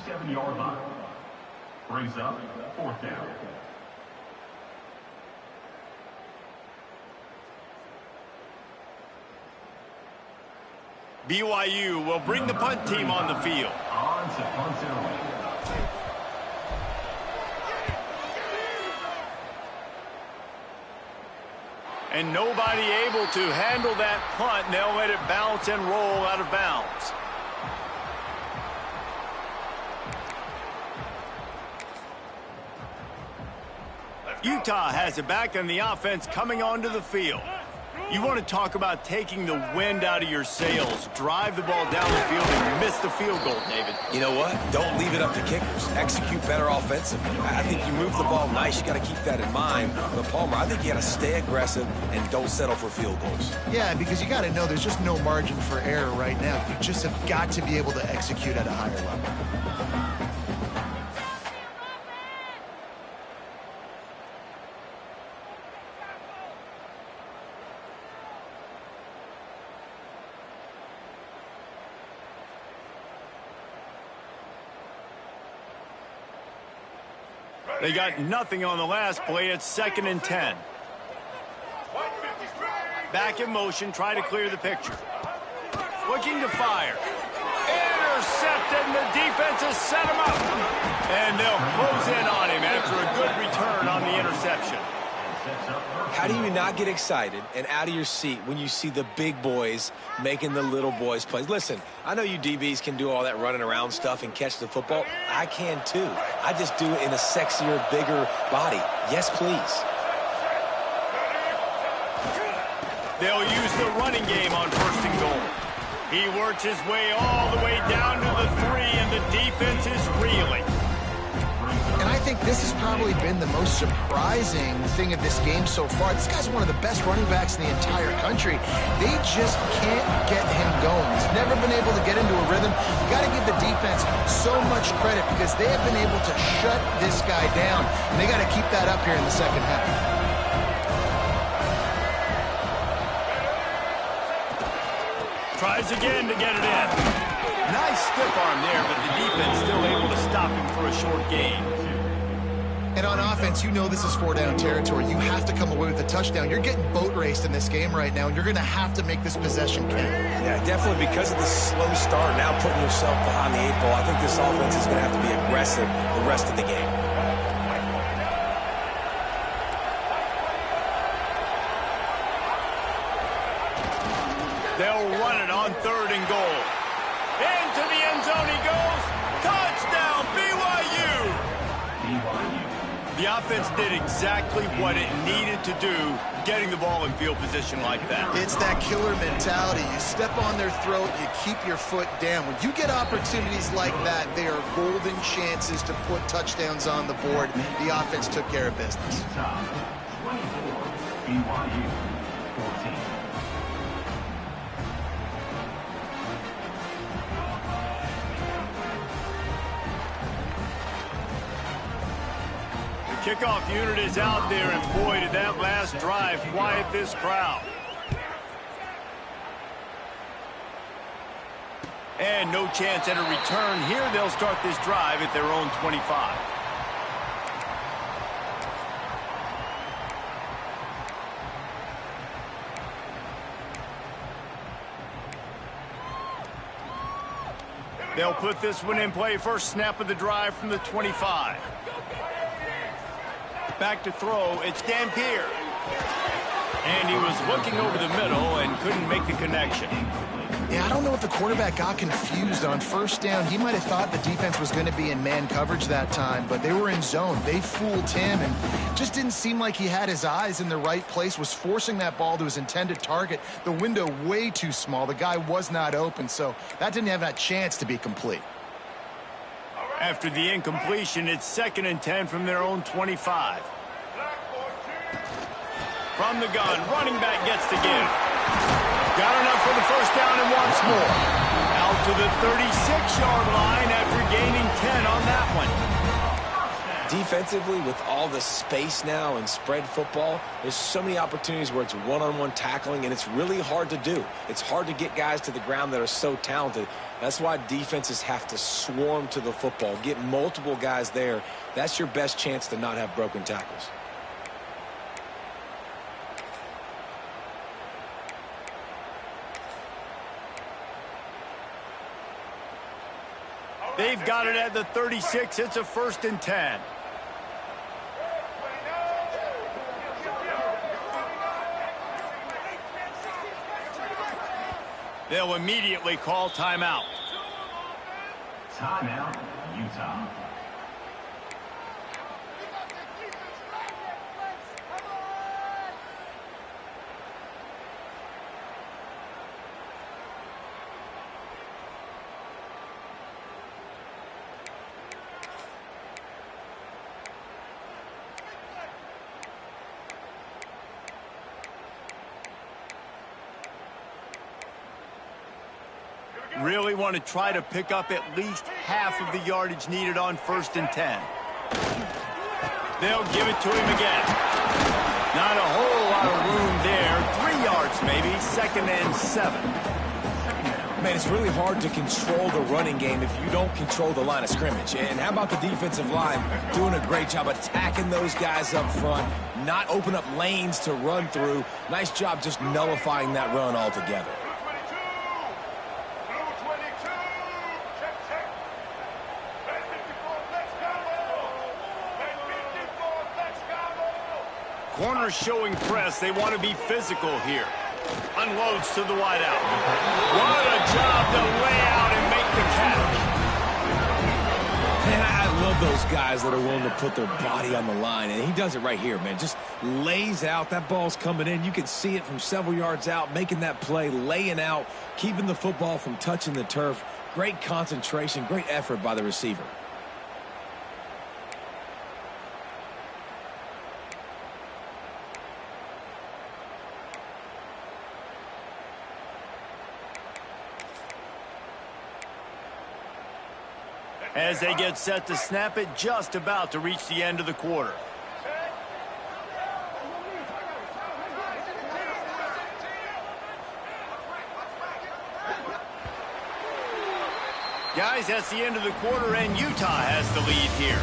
Seven-yard line. Brings up fourth down. BYU will bring the punt team on the field. On to punt it away. And nobody able to handle that punt, and they'll let it bounce and roll out of bounds. Utah has it back, and the offense coming onto the field. You want to talk about taking the wind out of your sails. Drive the ball down the field and miss the field goal, David. You know what? Don't leave it up to kickers. Execute better offensively. I think you move the ball nice. You got to keep that in mind. But, Palmer, I think you got to stay aggressive and don't settle for field goals. Yeah, because you got to know there's just no margin for error right now. You just have got to be able to execute at a higher level. They got nothing on the last play. It's 2nd and 10. Back in motion, try to clear the picture. Looking to fire. intercepted, and the defense has set him up. And they'll close in on him after a good return on the interception. How do you not get excited and out of your seat when you see the big boys making the little boys plays? Listen, I know you DBs can do all that running around stuff and catch the football. I can too. I just do it in a sexier, bigger body. Yes, please. They'll use the running game on 1st and goal. He works his way all the way down to the 3, and the defense is reeling. And I think this has probably been the most surprising thing of this game so far. This guy's one of the best running backs in the entire country. They just can't get him going. He's never been able to get into a rhythm. You got to give the defense so much credit because they have been able to shut this guy down. And they got to keep that up here in the second half. Tries again to get it in. Nice stiff arm there, but the defense still able to stop him for a short gain. And on offense, you know this is 4-down territory. You have to come away with a touchdown. You're getting boat raced in this game right now, and you're going to have to make this possession count. Yeah, definitely because of the slow start, now putting yourself behind the 8 ball, I think this offense is going to have to be aggressive the rest of the game. They'll run it on 3rd and goal. Into the end zone he goes. Touchdown, BYU! The offense did exactly what it needed to do, getting the ball in field position like that. It's that killer mentality. You step on their throat, you keep your foot down. When you get opportunities like that, they are golden chances to put touchdowns on the board. The offense took care of business. 24, BYU, 14. Kickoff unit is out there, and boy, did that last drive quiet this crowd. And no chance at a return here. They'll start this drive at their own 25. They'll put this one in play. First snap of the drive from the 25. Back to throw, it's Dampier. And he was looking over the middle and couldn't make the connection. Yeah, I don't know if the quarterback got confused on 1st down. He might have thought the defense was going to be in man coverage that time, but they were in zone. They fooled him and just didn't seem like he had his eyes in the right place, was forcing that ball to his intended target. The window way too small. The guy was not open, so that didn't have that chance to be complete. After the incompletion, it's 2nd and 10 from their own 25. From the gun, running back gets to give. Got enough for the 1st down and wants more. Out to the 36-yard line after gaining 10 on that one. Defensively, with all the space now and spread football, there's so many opportunities where it's one-on-one tackling, and it's really hard to do. It's hard to get guys to the ground that are so talented. That's why defenses have to swarm to the football, get multiple guys there. That's your best chance to not have broken tackles. They've got it at the 36. It's a 1st and 10. They'll immediately call timeout. Timeout, Utah. Really want to try to pick up at least half of the yardage needed on 1st and 10. They'll give it to him again. Not a whole lot of room there. 3 yards maybe. 2nd and 7. Man, it's really hard to control the running game if you don't control the line of scrimmage. And how about the defensive line doing a great job attacking those guys up front, not open up lanes to run through. Nice job just nullifying that run altogether. Corners showing press. They want to be physical here. Unloads to the wideout. What a job to lay out and make the catch. Man, I love those guys that are willing to put their body on the line, and he does it right here, man. Just lays out. That ball's coming in. You can see it from several yards out, making that play, laying out, keeping the football from touching the turf. Great concentration, great effort by the receiver. As they get set to snap it, just about to reach the end of the quarter. Guys, that's the end of the quarter, and Utah has the lead here.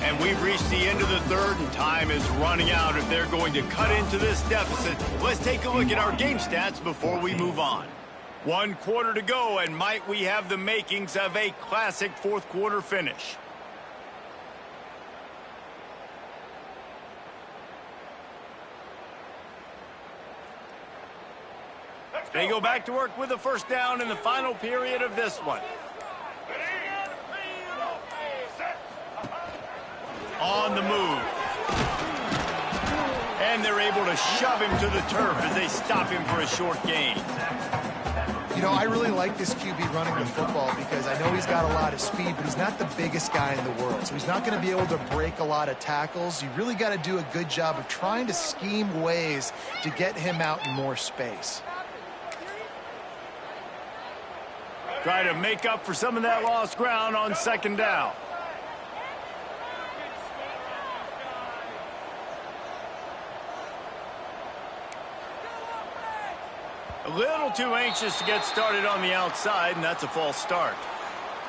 And we've reached the end of the third, and time is running out if they're going to cut into this deficit. Let's take a look at our game stats before we move on. 1 quarter to go, and might we have the makings of a classic fourth quarter finish. They go back to work with a first down in the final period of this one. On the move. And they're able to shove him to the turf as they stop him for a short gain. You know, I really like this QB running the football because I know he's got a lot of speed, but he's not the biggest guy in the world. So he's not going to be able to break a lot of tackles. You really got to do a good job of trying to scheme ways to get him out in more space. Try to make up for some of that lost ground on second down. A little too anxious to get started on the outside, and that's a false start.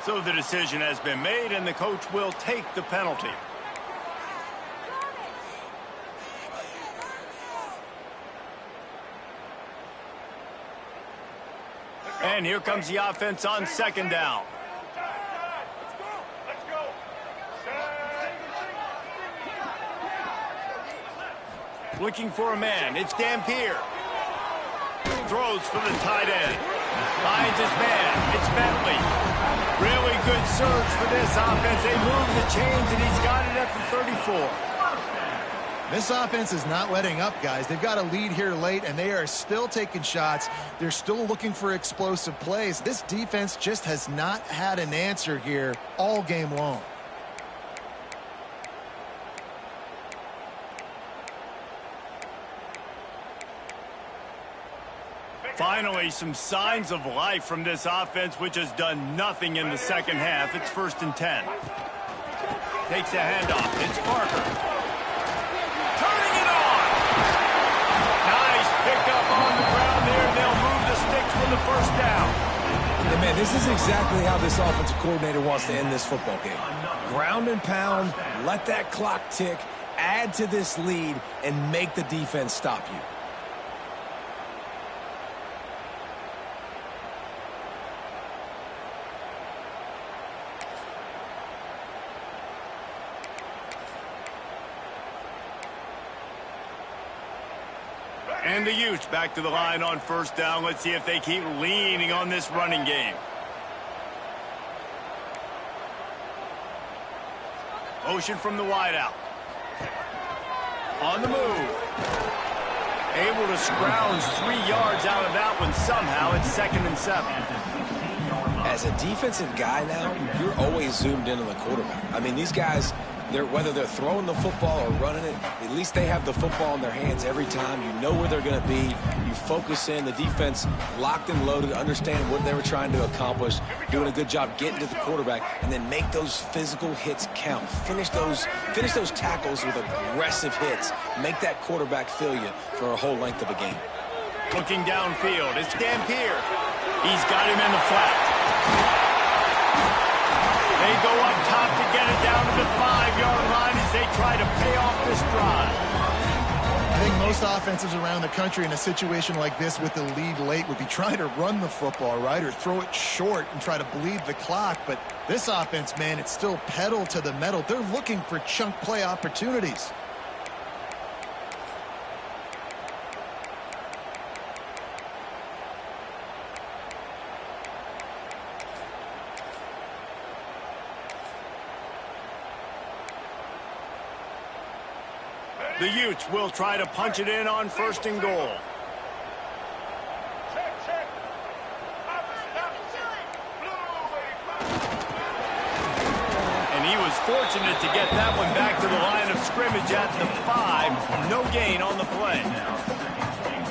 So the decision has been made, and the coach will take the penalty. And here comes the offense on second down. Let's go. Looking for a man. It's Dampier. Throws for the tight end. Finds his man. It's Bentley. Really good surge for this offense. They move the chains, and he's got it at the 34. This offense is not letting up, guys. They've got a lead here late, and they are still taking shots. They're still looking for explosive plays. This defense just has not had an answer here all game long. Finally, some signs of life from this offense, which has done nothing in the second half. It's 1st and 10. Takes a handoff. It's Parker. Turning it on. Nice pickup on the ground there. They'll move the sticks for the first down. And man, this is exactly how this offensive coordinator wants to end this football game. Ground and pound, let that clock tick, add to this lead, and make the defense stop you. And the Utes back to the line on first down. Let's see if they keep leaning on this running game. Motion from the wideout. On the move. Able to scrounge 3 yards out of that one somehow. It's 2nd and 7. As a defensive guy now, you're always zoomed in on the quarterback. I mean, these guys, whether they're throwing the football or running it, at least they have the football in their hands every time. You know where they're going to be. You focus in. The defense locked and loaded, understand what they were trying to accomplish, doing a good job getting to the quarterback, and then make those physical hits count. Finish those tackles with aggressive hits. Make that quarterback feel you for a whole length of a game. Looking downfield, it's Dampier. He's got him in the flat. They go up top to get it down to the 5-yard line as they try to pay off this drive. I think most offenses around the country in a situation like this with the lead late would be trying to run the football, right, or throw it short and try to bleed the clock. But this offense, man, it's still pedal to the metal. They're looking for chunk play opportunities. The Utes will try to punch it in on 1st and goal. Check. And he was fortunate to get that one back to the line of scrimmage at the 5. No gain on the play.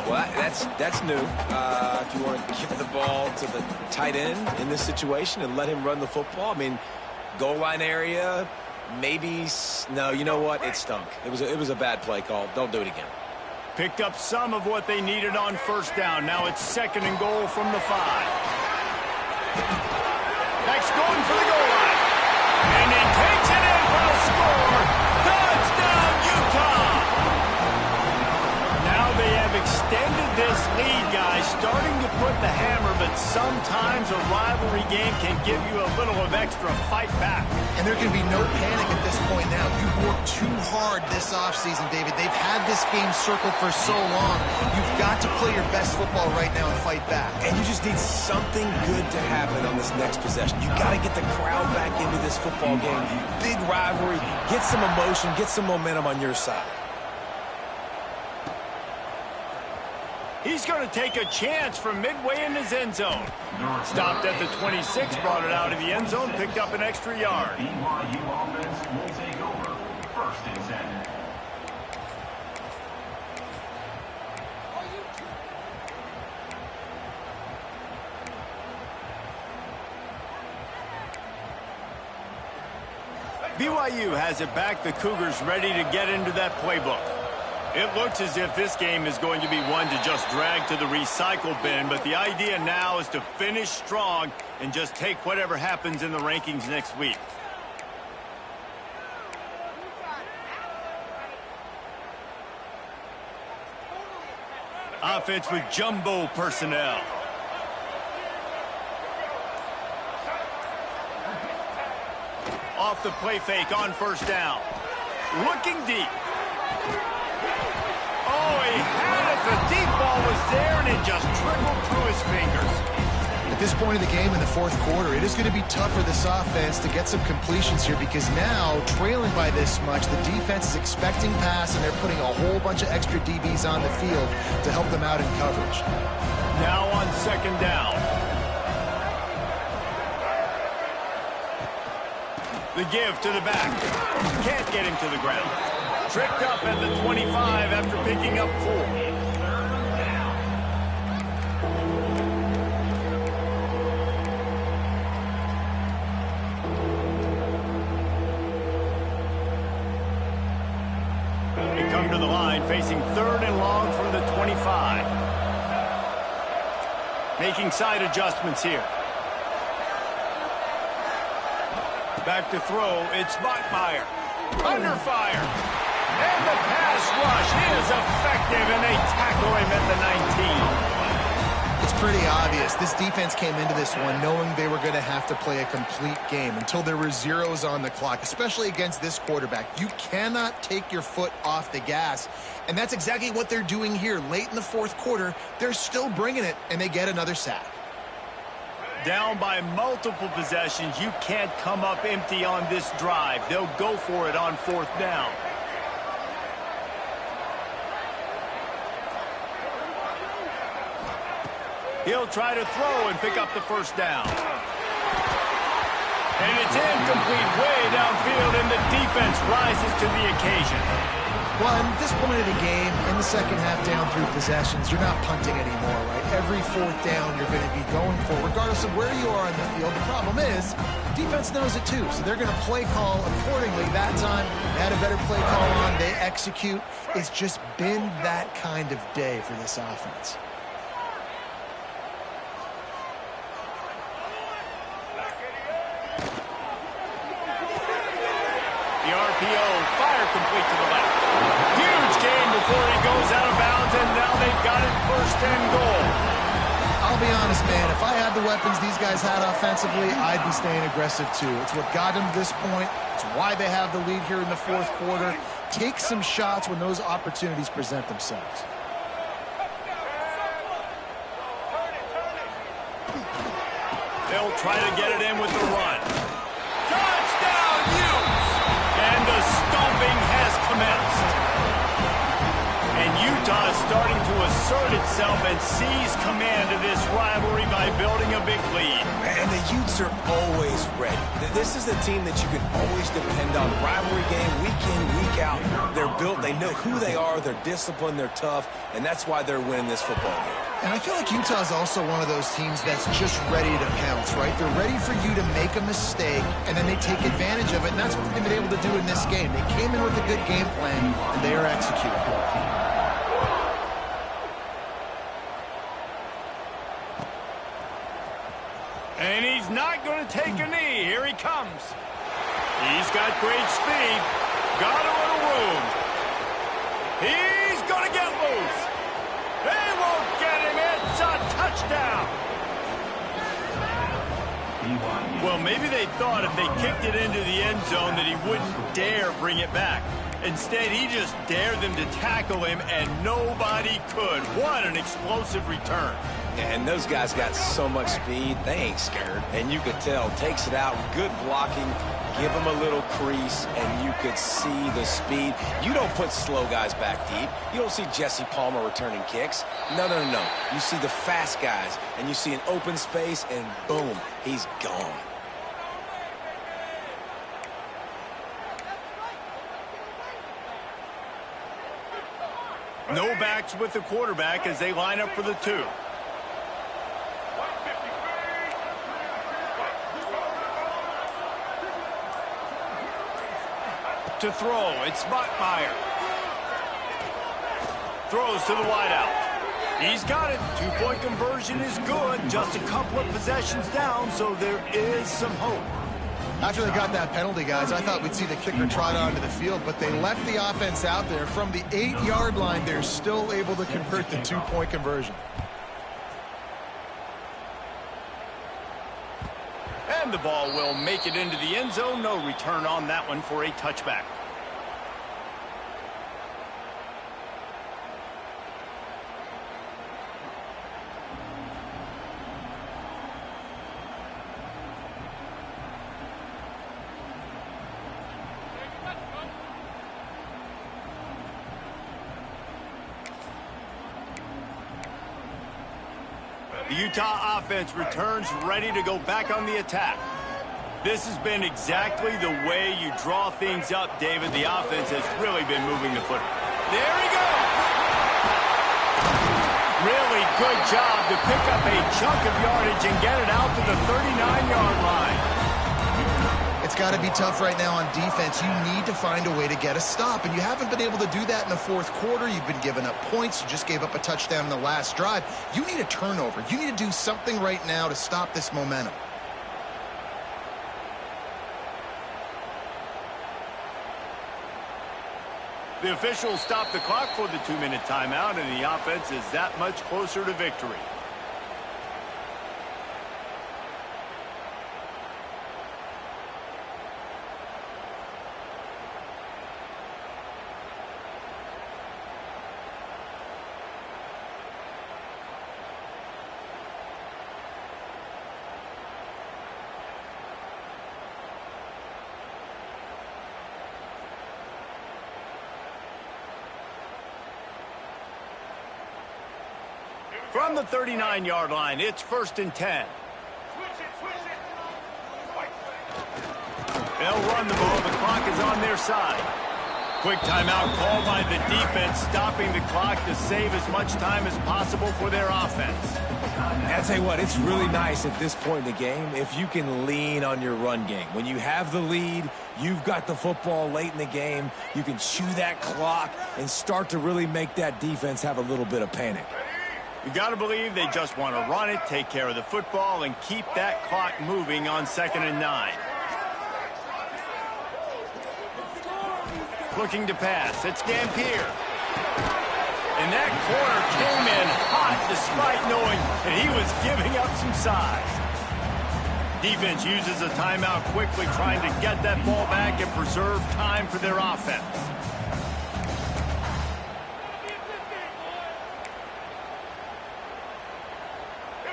Well, that's new. If you want to give the ball to the tight end in this situation and let him run the football, I mean, goal line area, maybe. No, you know what? It stunk. It was a bad play call. Don't do it again. Picked up some of what they needed on 1st down. Now it's 2nd and goal from the 5. Next going for the goal line. And he takes it in for the score. Touchdown, Utah! Now they have extended this lead, guys, starting to put the hammer, but sometimes a rivalry game can give you a little of extra fight back. And there can be no panic at this point now. You've worked too hard this offseason, David. They've had this game circled for so long. You've got to play your best football right now and fight back. And you just need something good to happen on this next possession. You got to get the crowd back into this football game. Big rivalry. Get some emotion. Get some momentum on your side. He's going to take a chance from midway in his end zone. Stopped at the 26, brought it out of the end zone, picked up an extra yard. BYU offense will take over 1st and 10. BYU has it back. The Cougars ready to get into that playbook. It looks as if this game is going to be one to just drag to the recycle bin, but the idea now is to finish strong and just take whatever happens in the rankings next week. Offense with jumbo personnel. Off the play fake on 1st down. Looking deep. Oh, he had it. The deep ball was there, and it just trickled through his fingers. At this point of the game in the 4th quarter, it is going to be tough for this offense to get some completions here because now, trailing by this much, the defense is expecting pass, and they're putting a whole bunch of extra DBs on the field to help them out in coverage. Now on 2nd down. The give to the back. Can't get him to the ground. Tripped up at the 25 after picking up 4. They come to the line facing 3rd and long from the 25. Making side adjustments here. Back to throw, it's Bachmeier. Under fire. And the pass rush is effective, and they tackle him at the 19. It's pretty obvious. This defense came into this one knowing they were going to have to play a complete game until there were zeros on the clock, especially against this quarterback. You cannot take your foot off the gas, and that's exactly what they're doing here. Late in the 4th quarter, they're still bringing it, and they get another sack. Down by multiple possessions, you can't come up empty on this drive. They'll go for it on 4th down. He'll try to throw and pick up the 1st down. And it's incomplete way downfield, and the defense rises to the occasion. Well, at this point of the game, in the second half down through possessions, you're not punting anymore, right? Every 4th down you're going to be going for, regardless of where you are on the field. The problem is, defense knows it too, so they're going to play call accordingly. That time, they had a better play call on. They execute. It's just been that kind of day for this offense. The RPO, fire complete to the left. Huge gain before he goes out of bounds, and now they've got it 1st and goal. I'll be honest, man, if I had the weapons these guys had offensively, I'd be staying aggressive too. It's what got them to this point. It's why they have the lead here in the 4th quarter. Take some shots when those opportunities present themselves. They'll try to get it in with the run. Touchdown, Utes! And the stomping has commenced. assert itself and seize command of this rivalry by building a big lead. And the Utes are always ready. This is a team that you can always depend on. Rivalry game, week in, week out. They're built, they know who they are, they're disciplined, they're tough, and that's why they're winning this football game. And I feel like Utah is also one of those teams that's just ready to pounce, right? They're ready for you to make a mistake, and then they take advantage of it, and that's what they've been able to do in this game. They came in with a good game plan, and they are executing. And he's not going to take a knee. Here he comes. He's got great speed. Got a little room. He's going to get loose. They won't get him. It's a touchdown. Well, maybe they thought if they kicked it into the end zone that he wouldn't dare bring it back. Instead, he just dared them to tackle him, and nobody could. What an explosive return. And those guys got so much speed, they ain't scared. And you could tell, takes it out, good blocking, give them a little crease, and you could see the speed. You don't put slow guys back deep. You don't see Jesse Palmer returning kicks. No, no, no, no. You see the fast guys, and you see an open space, and boom, he's gone. No backs with the quarterback as they line up for the 2. To throw, it's Bachmeier. Throws to the wideout. He's got it. 2-point conversion is good. Just a couple of possessions down, so there is some hope. After they got that penalty, guys, I thought we'd see the kicker trot onto the field, but they left the offense out there. From the 8-yard line, they're still able to convert the 2-point conversion. And the ball will make it into the end zone. No return on that one for a touchback. The Utah offense returns ready to go back on the attack. This has been exactly the way you draw things up, David. The offense has really been moving the football. There he goes! Really good job to pick up a chunk of yardage and get it out to the 39-yard line. It's got to be tough right now on defense. You need to find a way to get a stop, and you haven't been able to do that in the fourth quarter. You've been giving up points. You just gave up a touchdown in the last drive. You need a turnover. You need to do something right now to stop this momentum. The officials stopped the clock for the 2-minute timeout, and the offense is that much closer to victory. From the 39-yard line, it's 1st and 10. They'll run the ball. The clock is on their side. Quick timeout called by the defense, stopping the clock to save as much time as possible for their offense. I'll tell you what, it's really nice at this point in the game if you can lean on your run game. When you have the lead, you've got the football late in the game, you can chew that clock and start to really make that defense have a little bit of panic. You got to believe they just want to run it, take care of the football, and keep that clock moving on 2nd and 9. Looking to pass. It's Dampier. And that corner came in hot despite knowing that he was giving up some size. Defense uses a timeout quickly, trying to get that ball back and preserve time for their offense.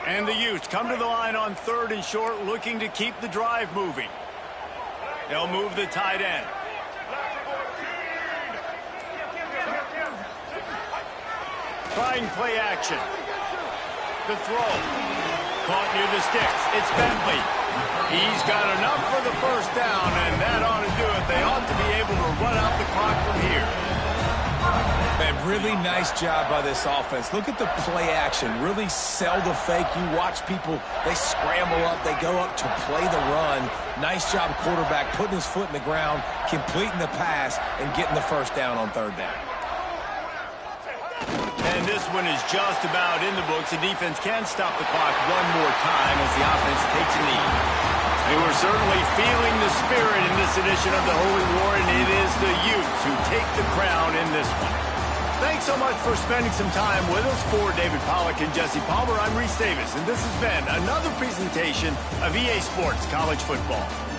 And the Utes come to the line on 3rd and short, looking to keep the drive moving. They'll move the tight end. Trying play action. The throw. Caught near the sticks. It's Bentley. He's got enough for the first down, and that ought to do it. They ought to be able to run out the clock from here. Man, really nice job by this offense. Look at the play action. Really sell the fake. You watch people, they scramble up, they go up to play the run. Nice job, quarterback, putting his foot in the ground, completing the pass, and getting the first down on third down. And this one is just about in the books. The defense can stop the clock one more time as the offense takes a lead. They were certainly feeling the spirit in this edition of the Holy War, and it is the Utes who take the crown in this one. Thanks so much for spending some time with us. For David Pollack and Jesse Palmer, I'm Reese Davis, and this has been another presentation of EA Sports College Football.